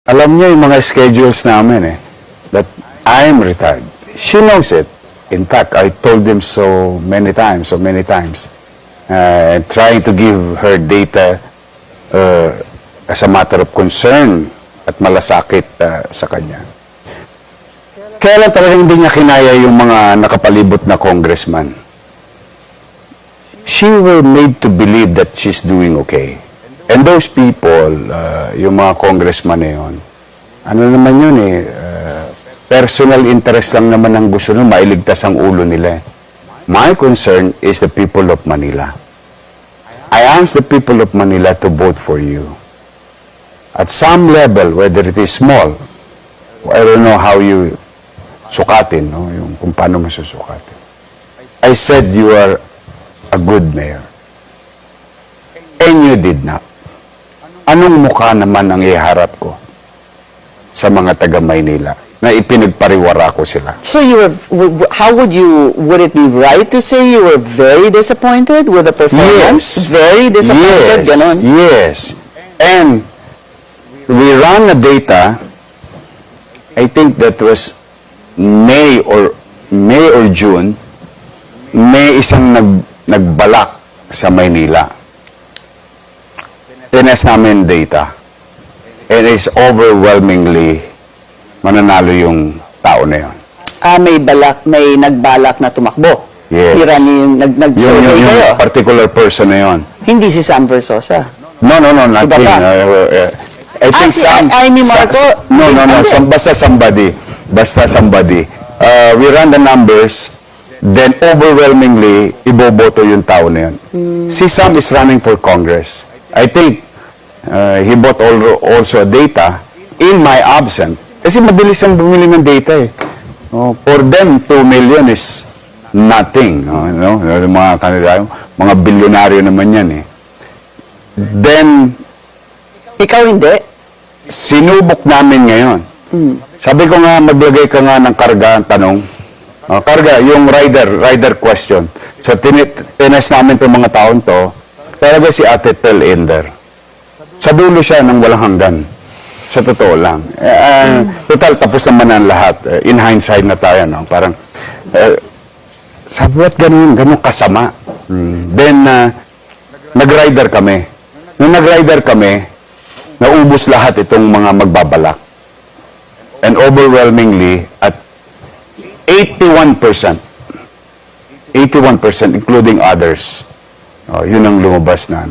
Alam niya yung mga schedules namin that I am retired. She knows it. In fact, I told him so many times, trying to give her data as a matter of concern at malasakit sa kanya. Kaya lang talaga hindi niya kinaya yung mga nakapalibot na congressman. She were made to believe that she's doing okay. And those people, yung mga congressman na yun, ano naman yun personal interest lang naman ang gusto nung mailigtas ang ulo nila. My concern is the people of Manila. I ask the people of Manila to vote for you. At some level, whether it is small, I don't know how you sukatin, no? Yung kung paano masusukatin. I said you are a good mayor. And you did not. Anong mukha naman ang iharap ko sa mga taga-Maynila na ipinagpariwara ko sila? So would it be right to say you were very disappointed with the performance? Yes. Very disappointed, ganon? Yes. And we ran a data, I think that was May or June, may isang nagbalak sa Maynila. Tinas namin data. And it's overwhelmingly mananalo yung tao na yun. May nagbalak na tumakbo. Yes. Tira niyo yung nag-survey kayo. Yung particular person na yun. Hindi si Sam Versosa. No, not Iba him. pa? I think Amy Marco? Basta somebody. We ran the numbers, then overwhelmingly, iboboto yung tao na yun. Si Sam is running for Congress. I think he bought also data in my absence. Kasi mabilis ang bumili ng data for them, 2 million is nothing. Mga bilyonaryo naman yan Then, Ikaw hindi? sinubok namin ngayon. Sabi ko nga, maglagay ka nga ng karga, tanong. Karga, yung rider question. So, tinas namin itong mga taon to, talaga si Ate Tel Ender. Sa dulo siya ng walang hanggan. Sa totoo lang. Total, tapos naman ang lahat. In hindsight na tayo, no? Parang, sabi, ba't ganun kasama? Then, nag-rider kami. Nung nag-rider kami, naubos lahat itong mga magbabalak. And overwhelmingly, at 81%, including others, yun ang lumabas na,